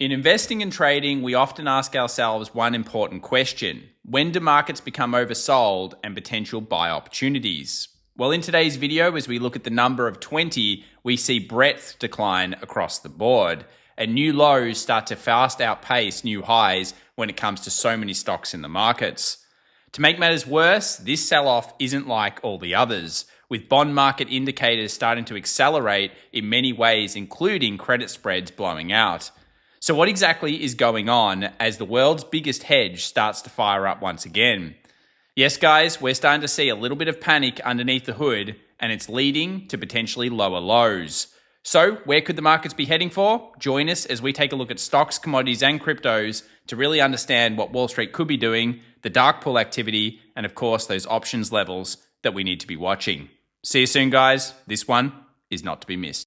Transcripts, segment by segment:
In investing and trading, we often ask ourselves one important question. When do markets become oversold and potential buy opportunities? Well, in today's video, as we look at the number of 20, we see breadth decline across the board, and new lows start to fast outpace new highs when it comes to so many stocks in the markets. To make matters worse, this sell-off isn't like all the others, with bond market indicators starting to accelerate in many ways, including credit spreads blowing out. So what exactly is going on as the world's biggest hedge starts to fire up once again? Yes, guys, we're starting to see a little bit of panic underneath the hood, and it's leading to potentially lower lows. So where could the markets be heading for? Join us as we take a look at stocks, commodities, and cryptos to really understand what Wall Street could be doing, the dark pool activity, and of course, those options levels that we need to be watching. See you soon, guys. This one is not to be missed.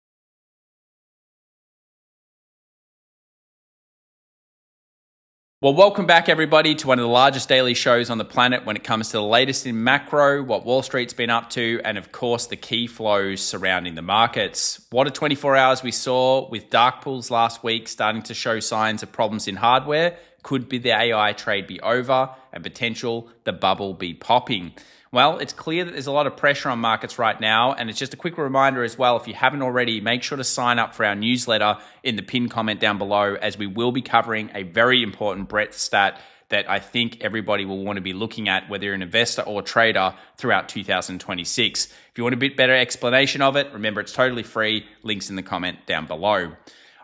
Well, welcome back, everybody, to one of the largest daily shows on the planet when it comes to the latest in macro, what Wall Street's been up to, and of course, the key flows surrounding the markets. What a 24 hours we saw with dark pools last week starting to show signs of problems in hardware. Could be the AI trade be over and potential the bubble be popping? Well, it's clear that there's a lot of pressure on markets right now, and it's just a quick reminder as well, if you haven't already, make sure to sign up for our newsletter in the pinned comment down below, as we will be covering a very important breadth stat that I think everybody will want to be looking at, whether you're an investor or trader, throughout 2026. If you want a bit better explanation of it, remember it's totally free, links in the comment down below.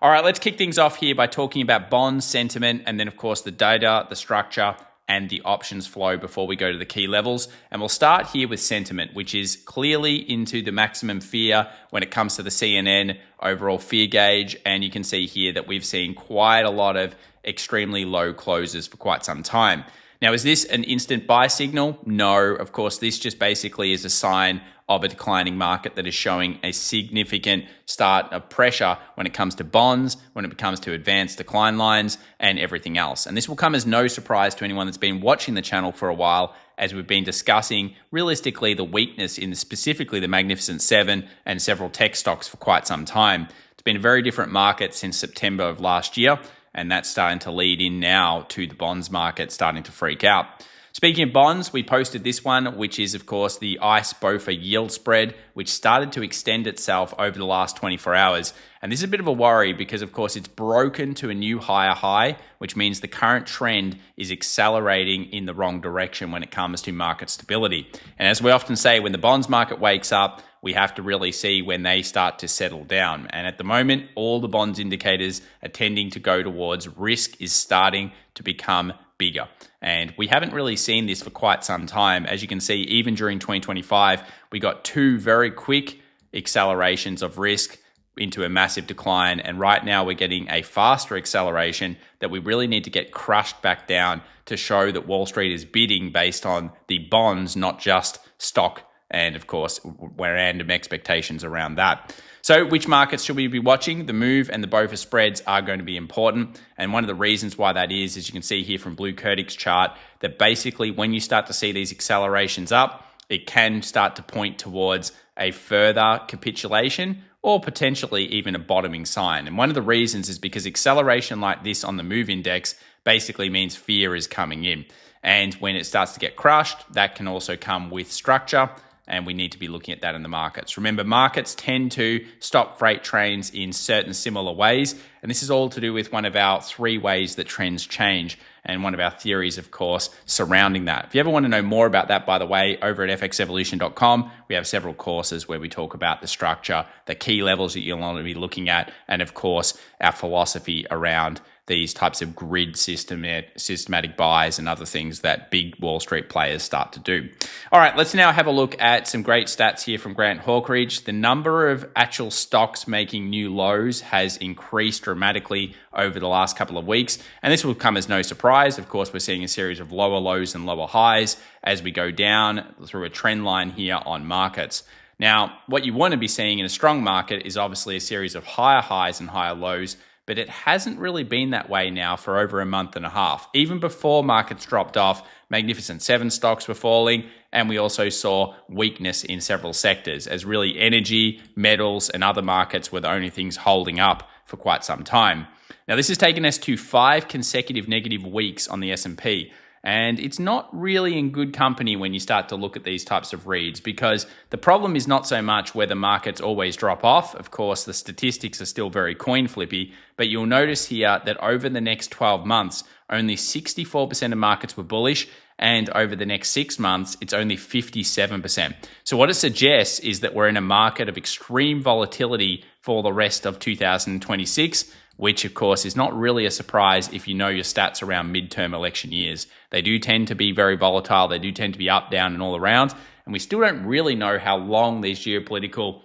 All right, let's kick things off here by talking about bonds, sentiment, and then of course the data, the structure, and the options flow before we go to the key levels. And we'll start here with sentiment, which is clearly into the maximum fear when it comes to the CNN overall fear gauge. And you can see here that we've seen quite a lot of extremely low closes for quite some time. Now, is this an instant buy signal? No, of course, this just basically is a sign of a declining market that is showing a significant start of pressure when it comes to bonds, when it comes to advanced decline lines, and everything else. And this will come as no surprise to anyone that's been watching the channel for a while, as we've been discussing realistically the weakness in specifically the Magnificent Seven and several tech stocks for quite some time. It's been a very different market since September of last year, and that's starting to lead in now to the bonds market starting to freak out. Speaking of bonds, we posted this one, which is, of course, the ICE BOFA yield spread, which started to extend itself over the last 24 hours. And this is a bit of a worry because, of course, it's broken to a new higher high, which means the current trend is accelerating in the wrong direction when it comes to market stability. And as we often say, when the bonds market wakes up, we have to really see when they start to settle down. And at the moment, all the bonds indicators are tending to go towards risk is starting to become bigger. And we haven't really seen this for quite some time. As you can see, even during 2025, we got two very quick accelerations of risk into a massive decline. And right now we're getting a faster acceleration that we really need to get crushed back down to show that Wall Street is bidding based on the bonds, not just stock. And of course, random expectations around that. So which markets should we be watching? The move and the BOFA spreads are going to be important. And one of the reasons why that is, as you can see here from Blue Curtic's chart, that basically when you start to see these accelerations up, it can start to point towards a further capitulation or potentially even a bottoming sign. And one of the reasons is because acceleration like this on the move index basically means fear is coming in. And when it starts to get crushed, that can also come with structure. And we need to be looking at that in the markets. Remember, markets tend to stop freight trains in certain similar ways. And this is all to do with one of our three ways that trends change. And one of our theories, of course, surrounding that. If you ever want to know more about that, by the way, over at fxevolution.com, we have several courses where we talk about the structure, the key levels that you'll want to be looking at, and of course, our philosophy around these types of grid systematic buys and other things that big Wall Street players start to do. All right, let's now have a look at some great stats here from Grant Hawkridge. The number of actual stocks making new lows has increased dramatically over the last couple of weeks, and this will come as no surprise. Of course, we're seeing a series of lower lows and lower highs as we go down through a trend line here on markets. Now, what you want to be seeing in a strong market is obviously a series of higher highs and higher lows, but it hasn't really been that way now for over a month and a half. Even before markets dropped off, Magnificent Seven stocks were falling, and we also saw weakness in several sectors as really energy, metals, and other markets were the only things holding up for quite some time. Now, this has taken us to 5 consecutive negative weeks on the S&P. And it's not really in good company when you start to look at these types of reads, because the problem is not so much whether markets always drop off. Of course, the statistics are still very coin flippy, but you'll notice here that over the next 12 months, only 64% of markets were bullish, and over the next 6 months, it's only 57%. So what it suggests is that we're in a market of extreme volatility for the rest of 2026, which of course is not really a surprise if you know your stats around midterm election years. They do tend to be very volatile. They do tend to be up, down, and all around. And we still don't really know how long these geopolitical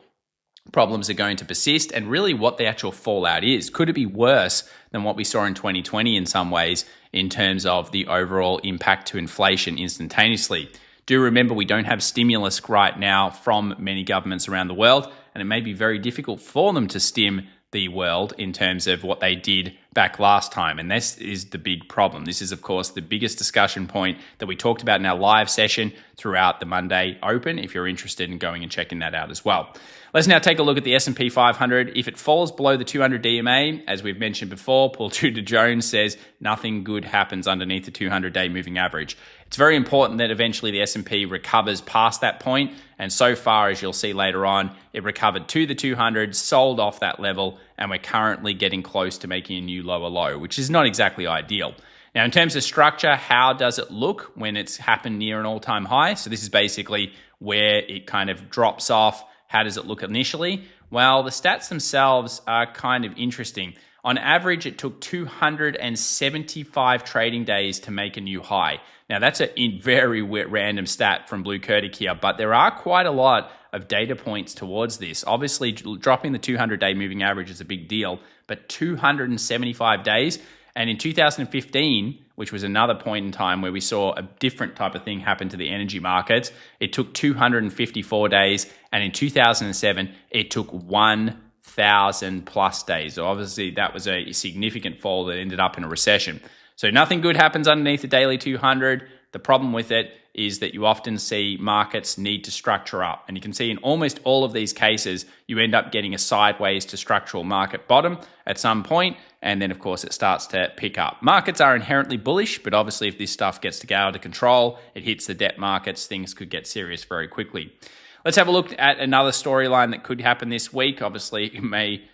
problems are going to persist and really what the actual fallout is. Could it be worse than what we saw in 2020 in some ways in terms of the overall impact to inflation instantaneously? Do remember we don't have stimulus right now from many governments around the world, and it may be very difficult for them to stim the world in terms of what they did back last time. And this is the big problem. This is, of course, the biggest discussion point that we talked about in our live session throughout the Monday Open, if you're interested in going and checking that out as well. Let's now take a look at the S&P 500. If it falls below the 200 DMA, as we've mentioned before, Paul Tudor Jones says nothing good happens underneath the 200-day moving average. It's very important that eventually the S&P recovers past that point, and so far, as you'll see later on, it recovered to the 200, sold off that level, and we're currently getting close to making a new lower low, which is not exactly ideal. Now, in terms of structure, how does it look when it's happened near an all-time high? So this is basically where it kind of drops off. How does it look initially? Well, the stats themselves are kind of interesting. On average, it took 275 trading days to make a new high. Now, that's a very random stat from Blue Kurtic here, but there are quite a lot of data points towards this. Obviously, dropping the 200-day moving average is a big deal, but 275 days. And in 2015, which was another point in time where we saw a different type of thing happen to the energy markets, it took 254 days. And in 2007, it took 1,000 plus days. So obviously, that was a significant fall that ended up in a recession. So nothing good happens underneath the daily 200. The problem with it is that you often see markets need to structure up. And you can see in almost all of these cases, you end up getting a sideways to structural market bottom at some point, and then of course it starts to pick up. Markets are inherently bullish, but obviously if this stuff gets to go out of control, it hits the debt markets, things could get serious very quickly. Let's have a look at another storyline that could happen this week. Obviously,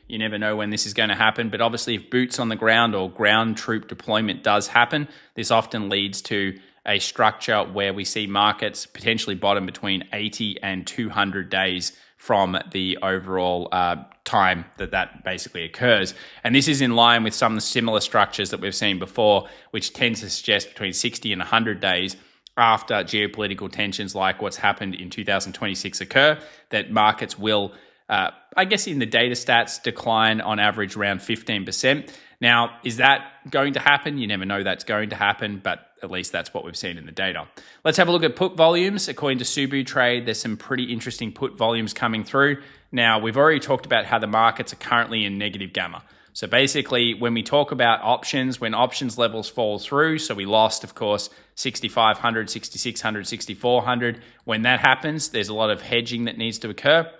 you never know when this is going to happen, but obviously if boots on the ground or ground troop deployment does happen, this often leads to a structure where we see markets potentially bottom between 80 and 200 days from the overall time that basically occurs. And this is in line with some of the similar structures that we've seen before, which tends to suggest between 60 and 100 days after geopolitical tensions like what's happened in 2026 occur, that markets will, I guess in the data stats, decline on average around 15%. Now, is that going to happen? You never know that's going to happen, but at least that's what we've seen in the data. Let's have a look at put volumes. According to Subu Trade, there's some pretty interesting put volumes coming through. Now, we've already talked about how the markets are currently in negative gamma. So basically, when we talk about options, when options levels fall through, so we lost, of course, 6,500, 6,600, 6,400. When that happens, there's a lot of hedging that needs to occur,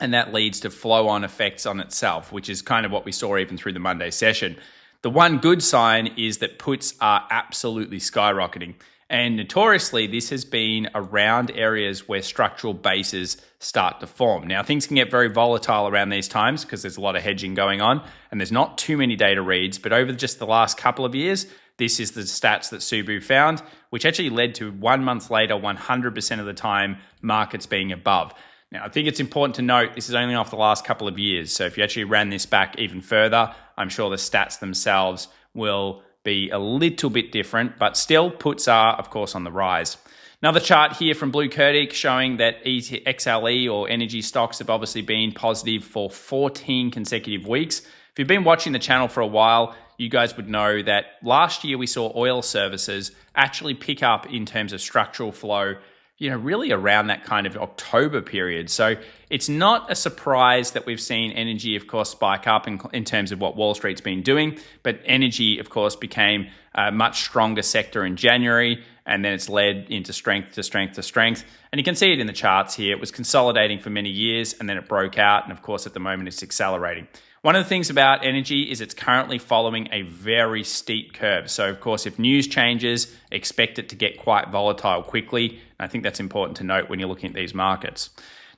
and that leads to flow-on effects on itself, which is kind of what we saw even through the Monday session. The one good sign is that puts are absolutely skyrocketing. And notoriously, this has been around areas where structural bases start to form. Now, things can get very volatile around these times because there's a lot of hedging going on and there's not too many data reads. But over just the last couple of years, this is the stats that Subu found, which actually led to 1 month later, 100% of the time, markets being above. Now, I think it's important to note this is only off the last couple of years. So if you actually ran this back even further, I'm sure the stats themselves will be a little bit different, but still puts are, of course, on the rise. Another chart here from Blue Kurtic showing that XLE or energy stocks have obviously been positive for 14 consecutive weeks. If you've been watching the channel for a while, you guys would know that last year we saw oil services actually pick up in terms of structural flow, really around that kind of October period. So it's not a surprise that we've seen energy, of course, spike up in terms of what Wall Street's been doing. But energy, of course, became a much stronger sector in January, and then it's led into strength to strength to strength. And you can see it in the charts here. It was consolidating for many years, and then it broke out. And of course, at the moment, it's accelerating. One of the things about energy is it's currently following a very steep curve. So of course, if news changes, expect it to get quite volatile quickly. And I think that's important to note when you're looking at these markets.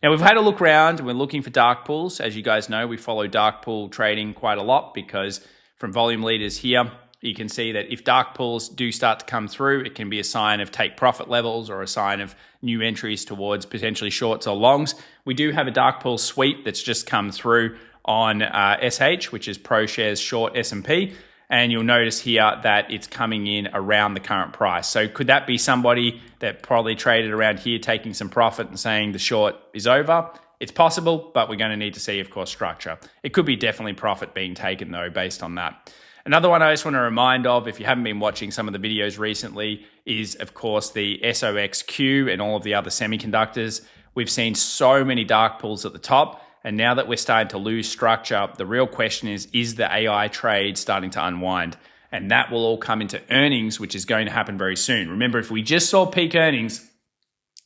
Now we've had a look around and we're looking for dark pools. As you guys know, we follow dark pool trading quite a lot because from volume leaders here, you can see that if dark pools do start to come through, it can be a sign of take profit levels or a sign of new entries towards potentially shorts or longs. We do have a dark pool sweep that's just come through on SH, which is ProShares short S&P. And you'll notice here that it's coming in around the current price. So could that be somebody that probably traded around here taking some profit and saying the short is over? It's possible, but we're going to need to see, of course, structure. It could be definitely profit being taken, though, based on that. Another one I just want to remind of, if you haven't been watching some of the videos recently, is, of course, the SOXQ and all of the other semiconductors. We've seen so many dark pools at the top. And now that we're starting to lose structure, the real question is the AI trade starting to unwind? And that will all come into earnings, which is going to happen very soon. Remember, if we just saw peak earnings,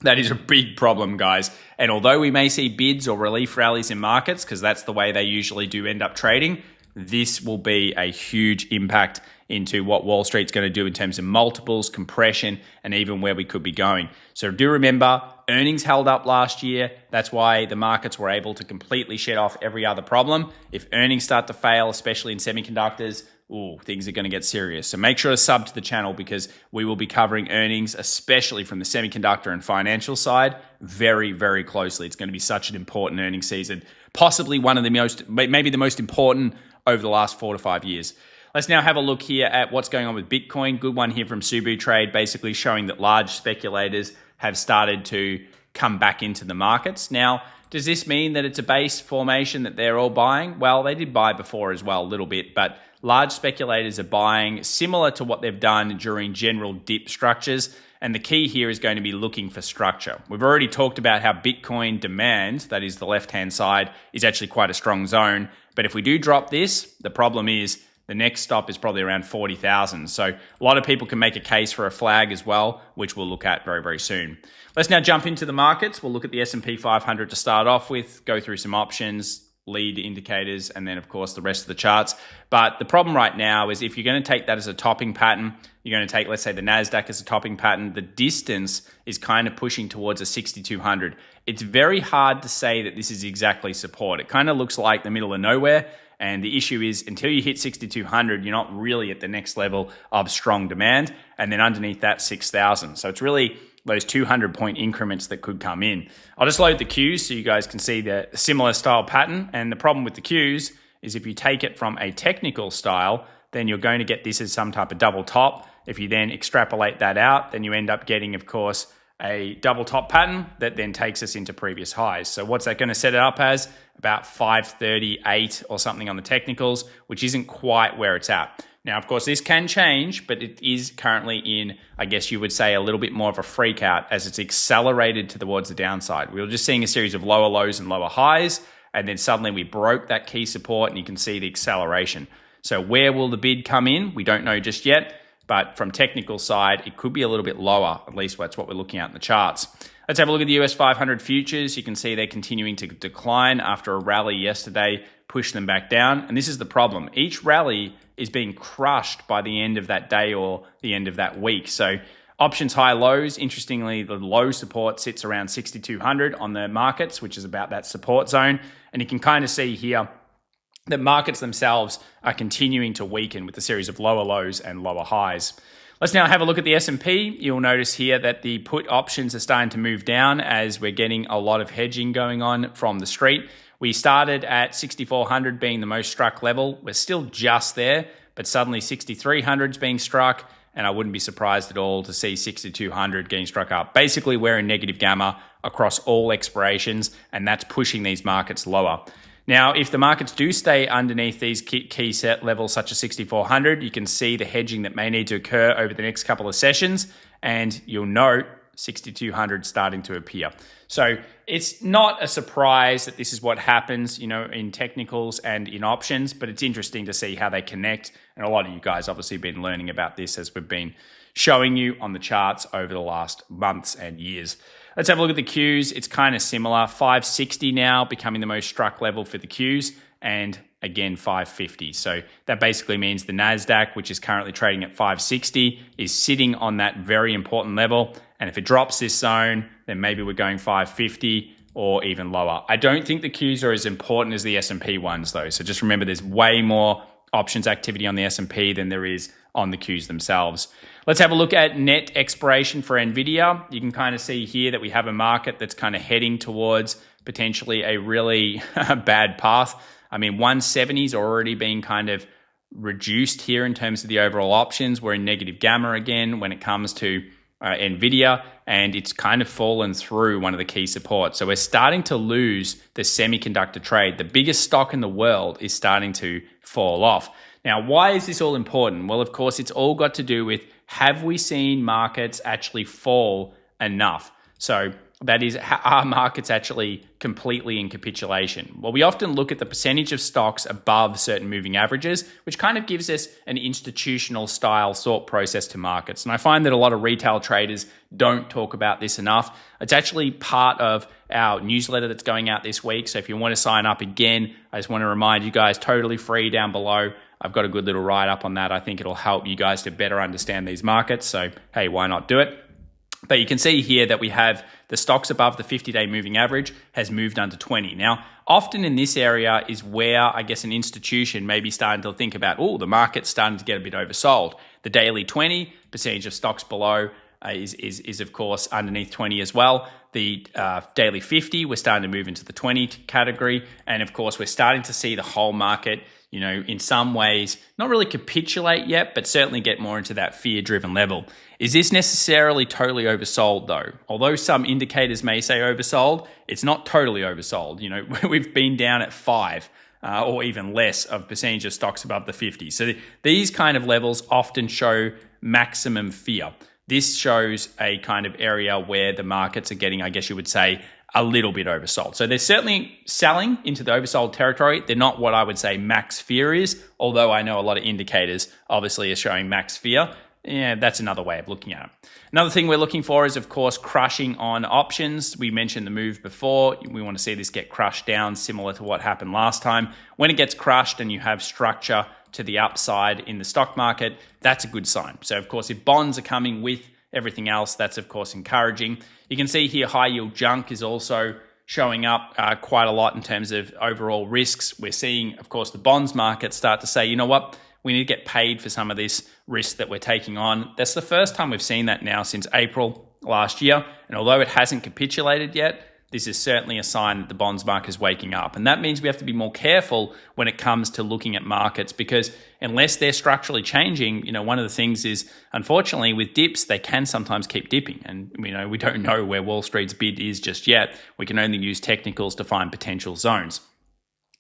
that is a big problem, guys. And although we may see bids or relief rallies in markets, because that's the way they usually do end up trading, this will be a huge impact into what Wall Street's going to do in terms of multiples, compression, and even where we could be going. So do remember, earnings held up last year. That's why the markets were able to completely shed off every other problem. If earnings start to fail, especially in semiconductors, things are going to get serious. So make sure to sub to the channel because we will be covering earnings, especially from the semiconductor and financial side, very, very closely. It's going to be such an important earnings season, possibly one of the most, maybe the most important over the last 4 to 5 years. Let's now have a look here at what's going on with Bitcoin. Good one here from Subu Trade, basically showing that large speculators have started to come back into the markets. Now, does this mean that it's a base formation that they're all buying? Well, they did buy before as well, a little bit, but large speculators are buying similar to what they've done during general dip structures. And the key here is going to be looking for structure. We've already talked about how Bitcoin demand, that is the left-hand side, is actually quite a strong zone. But if we do drop this, the problem is the next stop is probably around 40,000. So a lot of people can make a case for a flag as well, which we'll look at very, very soon. Let's now jump into the markets. We'll look at the S&P 500 to start off with, go through some options, lead indicators, and then, of course, the rest of the charts. But the problem right now is if you're going to take that as a topping pattern, you're going to take, let's say, the NASDAQ as a topping pattern, the distance is kind of pushing towards a 6,200. It's very hard to say that this is exactly support. It kind of looks like the middle of nowhere. And the issue is until you hit 6,200, you're not really at the next level of strong demand. And then underneath that, 6,000. So it's really those 200-point increments that could come in. I'll just load the Qs so you guys can see the similar style pattern. And the problem with the Qs is if you take it from a technical style, then you're going to get this as some type of double top. If you then extrapolate that out, then you end up getting, of course, a double top pattern that then takes us into previous highs. So what's that going to set it up as? About 538 or something on the technicals, which isn't quite where it's at. Now, of course, this can change, but it is currently in, I guess you would say, a little bit more of a freak out as it's accelerated towards the downside. We were just seeing a series of lower lows and lower highs, and then suddenly we broke that key support and you can see the acceleration. So where will the bid come in? We don't know just yet. But from technical side, it could be a little bit lower. At least that's what we're looking at in the charts. Let's have a look at the US 500 futures. You can see they're continuing to decline after a rally yesterday, pushed them back down. And this is the problem. Each rally is being crushed by the end of that day or the end of that week. So options high lows. Interestingly, the low support sits around 6,200 on the markets, which is about that support zone. And you can kind of see here the markets themselves are continuing to weaken with a series of lower lows and lower highs. Let's now have a look at the S&P. You'll notice here that the put options are starting to move down as we're getting a lot of hedging going on from the street. We started at 6,400 being the most struck level. We're still just there, but suddenly 6,300 is being struck, and I wouldn't be surprised at all to see 6,200 getting struck up. Basically, we're in negative gamma across all expirations, and that's pushing these markets lower. Now, if the markets do stay underneath these key set levels, such as 6,400, you can see the hedging that may need to occur over the next couple of sessions, and you'll note 6,200 starting to appear. So it's not a surprise that this is what happens, in technicals and in options, but it's interesting to see how they connect. And a lot of you guys obviously have been learning about this as we've been showing you on the charts over the last months and years. Let's have a look at the Qs. It's kind of similar. 560 now becoming the most struck level for the Qs. And again 550. So that basically means the NASDAQ, which is currently trading at 560, is sitting on that very important level. And if it drops this zone, then maybe we're going 550 or even lower. I don't think the Qs are as important as the S&P ones though. So just remember there's way more options activity on the S&P than there is on the Qs themselves. Let's have a look at net expiration for NVIDIA. You can kind of see here that we have a market that's kind of heading towards potentially a really bad path. I mean, 170's already been kind of reduced here in terms of the overall options. We're in negative gamma again when it comes to NVIDIA, and it's kind of fallen through one of the key supports. So we're starting to lose the semiconductor trade. The biggest stock in the world is starting to fall off. Now, why is this all important? Well, of course, it's all got to do with, have we seen markets actually fall enough? So that is, are markets actually completely in capitulation? Well, we often look at the percentage of stocks above certain moving averages, which kind of gives us an institutional style thought process to markets. And I find that a lot of retail traders don't talk about this enough. It's actually part of our newsletter that's going out this week. So if you want to sign up again, I just want to remind you guys, totally free down below. I've got a good little write up on that. I think it'll help you guys to better understand these markets. So, hey, why not do it? But you can see here that we have the stocks above the 50-day moving average has moved under 20. Now, often in this area is where I guess an institution may be starting to think about, oh, the market's starting to get a bit oversold. The daily 20, percentage of stocks below is of course underneath 20 as well. The daily 50, we're starting to move into the 20 category. And of course, we're starting to see the whole market, you know, in some ways, not really capitulate yet, but certainly get more into that fear-driven level. Is this necessarily totally oversold though? Although some indicators may say oversold, it's not totally oversold. You know, we've been down at 5 or even less of percentage of stocks above the 50. So these kind of levels often show maximum fear. This shows a kind of area where the markets are getting, I guess you would say, a little bit oversold. So they're certainly selling into the oversold territory. They're not what I would say max fear is, although I know a lot of indicators obviously are showing max fear. Yeah, that's another way of looking at it. Another thing we're looking for is, of course, crushing on options. We mentioned the move before. We want to see this get crushed down, similar to what happened last time. When it gets crushed and you have structure to the upside in the stock market, that's a good sign. So, of course, if bonds are coming with everything else, that's, of course, encouraging. You can see here high yield junk is also showing up quite a lot in terms of overall risks. We're seeing, of course, the bonds market start to say, you know what, we need to get paid for some of this risk that we're taking on. That's the first time we've seen that now since April last year. And although it hasn't capitulated yet, this is certainly a sign that the bonds market is waking up. And that means we have to be more careful when it comes to looking at markets, because unless they're structurally changing, you know, one of the things is, unfortunately, with dips, they can sometimes keep dipping. And, you know, we don't know where Wall Street's bid is just yet. We can only use technicals to find potential zones.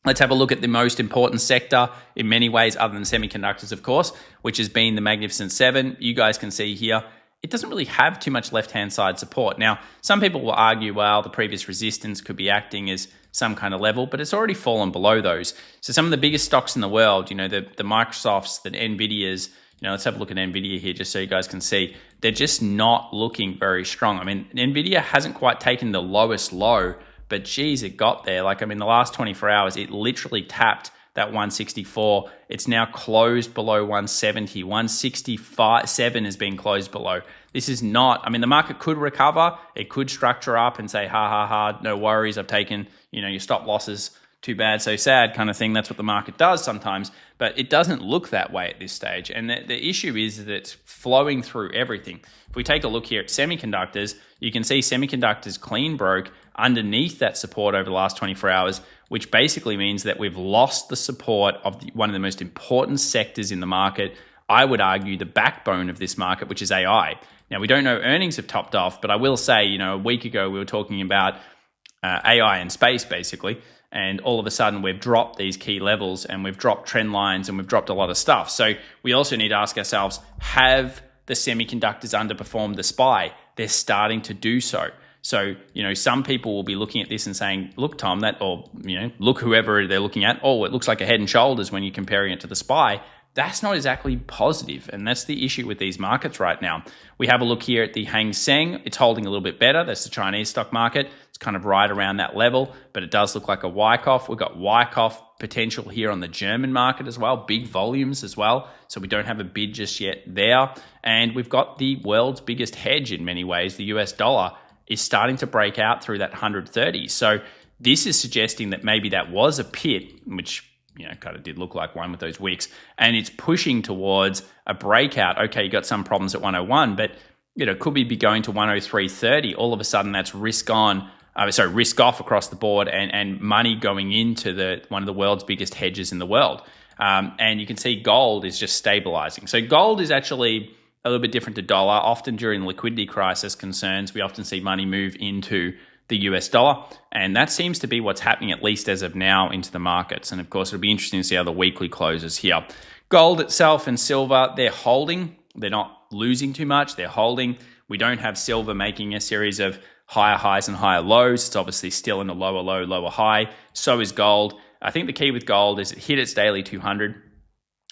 Let's have a look at the most important sector in many ways, other than semiconductors, of course, which has been the Magnificent Seven. You guys can see here, it doesn't really have too much left-hand side support. Now, some people will argue, well, the previous resistance could be acting as some kind of level, but it's already fallen below those. So some of the biggest stocks in the world, you know, the Microsofts, the NVIDIAs, you know, let's have a look at NVIDIA here just so you guys can see. They're just not looking very strong. I mean, NVIDIA hasn't quite taken the lowest low, but geez, it got there. Like, I mean, the last 24 hours, it literally tapped that 164. It's now closed below 170. 165.7 has been closed below. This is not, I mean, the market could recover. It could structure up and say, no worries. I've taken, you know, your stop losses. Too bad, so sad kind of thing. That's what the market does sometimes, but it doesn't look that way at this stage. And the issue is that it's flowing through everything. If we take a look here at semiconductors, you can see semiconductors clean broke underneath that support over the last 24 hours, which basically means that we've lost the support of one of the most important sectors in the market. I would argue the backbone of this market, which is AI. Now, we don't know earnings have topped off, but I will say, you know, a week ago we were talking about AI in space, basically. And all of a sudden, we've dropped these key levels and we've dropped trend lines and we've dropped a lot of stuff. So we also need to ask ourselves, have the semiconductors underperformed the SPY? They're starting to do so. So, you know, some people will be looking at this and saying, look, Tom, that, or, you know, look, whoever they're looking at, oh, it looks like a head and shoulders when you're comparing it to the SPY. that's not exactly positive. And that's the issue with these markets right now. We have a look here at the Hang Seng. It's holding a little bit better. That's the Chinese stock market. It's kind of right around that level, but it does look like a Wyckoff. We've got Wyckoff potential here on the German market as well, big volumes as well. So we don't have a bid just yet there. And we've got the world's biggest hedge in many ways. The US dollar is starting to break out through that 130. So this is suggesting that maybe that was a pit, which kind of did look like one with those wicks, and it's pushing towards a breakout. Okay, you got some problems at 101, but could we be going to 103.30? All of a sudden, that's risk off across the board, and money going into one of the world's biggest hedges in the world. And you can see gold is just stabilizing. So gold is actually a little bit different to dollar. Often during liquidity crisis concerns, we often see money move into the US dollar, and that seems to be what's happening, at least as of now, into the markets. And of course, it'll be interesting to see how the weekly closes here. Gold itself and silver, they're holding. They're not losing too much. They're holding. We don't have silver making a series of higher highs and higher lows. It's obviously still in a lower low, lower high. So is gold. I think the key with gold is it hit its daily 200.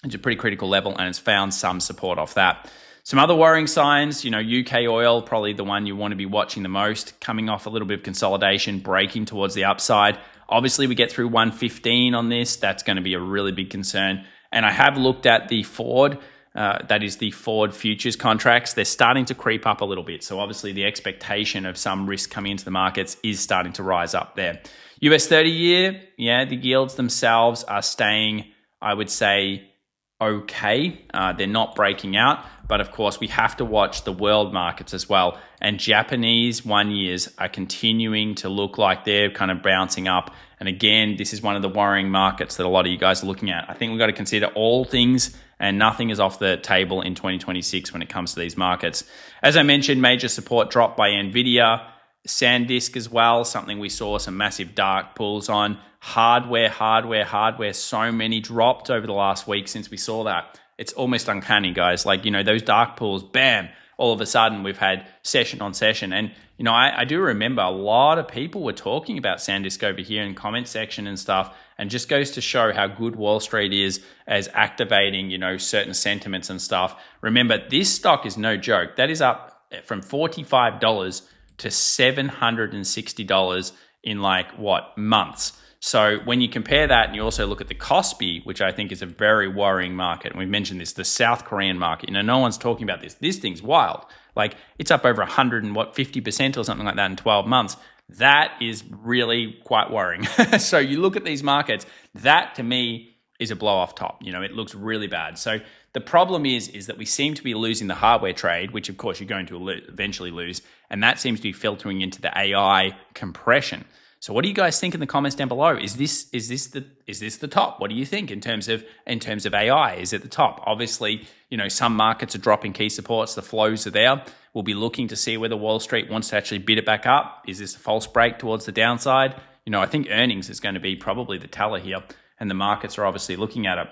It's a pretty critical level, and it's found some support off that. Some other worrying signs, UK oil, probably the one you want to be watching the most, coming off a little bit of consolidation, breaking towards the upside. Obviously, we get through 115 on this. That's going to be a really big concern. And I have looked at the Ford, that is the Ford futures contracts. They're starting to creep up a little bit. So obviously, the expectation of some risk coming into the markets is starting to rise up there. US 30-year, the yields themselves are staying, I would say, okay. They're not breaking out, but of course we have to watch the world markets as well. And Japanese 1 years are continuing to look like they're kind of bouncing up. And again, this is one of the worrying markets that a lot of you guys are looking at. I think we've got to consider all things, and nothing is off the table in 2026 when it comes to these markets. As I mentioned, major support drop by Nvidia. SanDisk as well, something we saw some massive dark pulls on. Hardware. So many dropped over the last week since we saw that. It's almost uncanny, guys. Those dark pulls, bam, all of a sudden we've had session on session. And, I do remember a lot of people were talking about SanDisk over here in comment section and stuff, and just goes to show how good Wall Street is as activating, certain sentiments and stuff. Remember, this stock is no joke. That is up from $45 to $760 in months. So when you compare that, and you also look at the Kospi, which I think is a very worrying market, and we've mentioned this, the South Korean market, no one's talking about this. This thing's wild. It's up over 50% or something like that in 12 months. That is really quite worrying. So you look at these markets, that to me is a blow off top. It looks really bad. So the problem is that we seem to be losing the hardware trade, which of course you're going to eventually lose, and that seems to be filtering into the AI compression. So what do you guys think in the comments down below? Is this the top? What do you think in terms of AI? Is it the top? Obviously, some markets are dropping key supports. The flows are there. We'll be looking to see whether Wall Street wants to actually bid it back up. Is this a false break towards the downside? I think earnings is going to be probably the teller here, and the markets are obviously looking at it.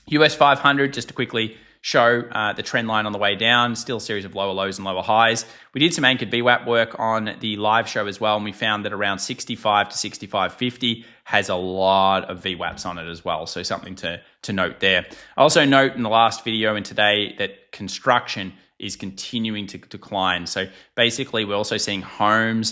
US 500, just to quickly show the trend line on the way down, still a series of lower lows and lower highs. We did some anchored VWAP work on the live show as well, and we found that around 65 to 65.50 has a lot of VWAPs on it as well, so something to note there. I also note in the last video and today that construction is continuing to decline. So basically, we're also seeing home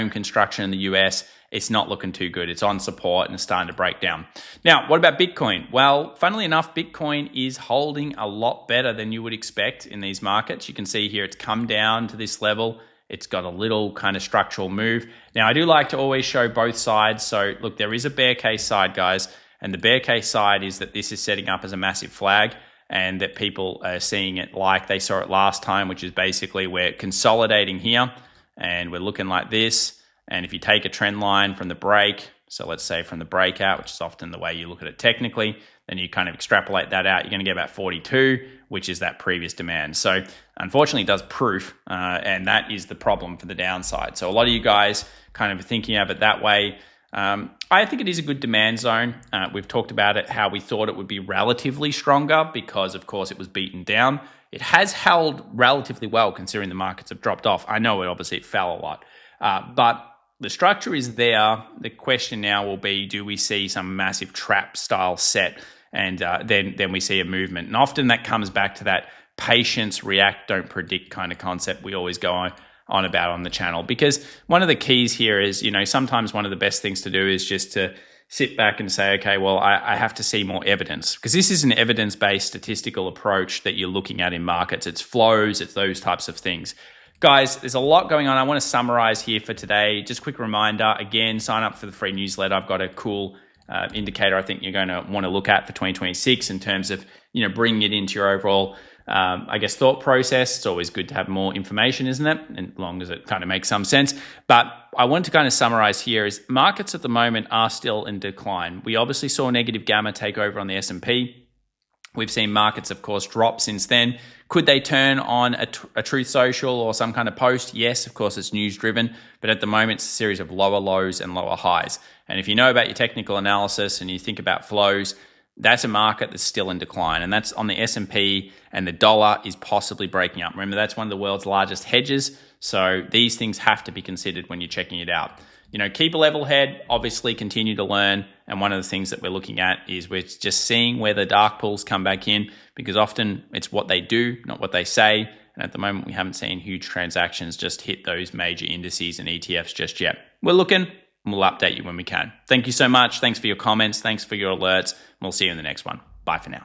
construction in the US. It's not looking too good. It's on support and it's starting to break down. Now, what about Bitcoin? Well, funnily enough, Bitcoin is holding a lot better than you would expect in these markets. You can see here it's come down to this level. It's got a little kind of structural move. Now, I do like to always show both sides. So look, there is a bear case side, guys. And the bear case side is that this is setting up as a massive flag, and that people are seeing it like they saw it last time, which is basically we're consolidating here and we're looking like this. And if you take a trend line from the break, so let's say from the breakout, which is often the way you look at it technically, then you kind of extrapolate that out, you're going to get about 42, which is that previous demand. So unfortunately, it does proof, and that is the problem for the downside. So a lot of you guys kind of thinking of it that way. I think it is a good demand zone. We've talked about it, how we thought it would be relatively stronger because, of course, it was beaten down. It has held relatively well considering the markets have dropped off. I know obviously it fell a lot, but the structure is there. The question now will be, do we see some massive trap style set? and then we see a movement. And often that comes back to that patience, react, don't predict kind of concept we always go on about on the channel. Because one of the keys here is, sometimes one of the best things to do is just to sit back and say, okay, well, I have to see more evidence, because this is an evidence-based statistical approach that you're looking at in markets. It's flows, it's those types of things. Guys, there's a lot going on. I want to summarize here for today. Just a quick reminder, again, sign up for the free newsletter. I've got a cool indicator I think you're going to want to look at for 2026 in terms of, bringing it into your overall thought process. It's always good to have more information, isn't it? And as long as it kind of makes some sense. But I want to kind of summarize here is markets at the moment are still in decline. We obviously saw negative gamma take over on the S&P. We've seen markets, of course, drop since then. Could they turn on a Truth Social or some kind of post? Yes, of course, it's news driven. But at the moment, it's a series of lower lows and lower highs. And if you know about your technical analysis and you think about flows, that's a market that's still in decline. And that's on the S&P, and the dollar is possibly breaking up. Remember, that's one of the world's largest hedges. So these things have to be considered when you're checking it out. Keep a level head, obviously continue to learn. And one of the things that we're looking at is we're just seeing where the dark pools come back in, because often it's what they do, not what they say. And at the moment, we haven't seen huge transactions just hit those major indices and ETFs just yet. We're looking, and we'll update you when we can. Thank you so much. Thanks for your comments. Thanks for your alerts. We'll see you in the next one. Bye for now.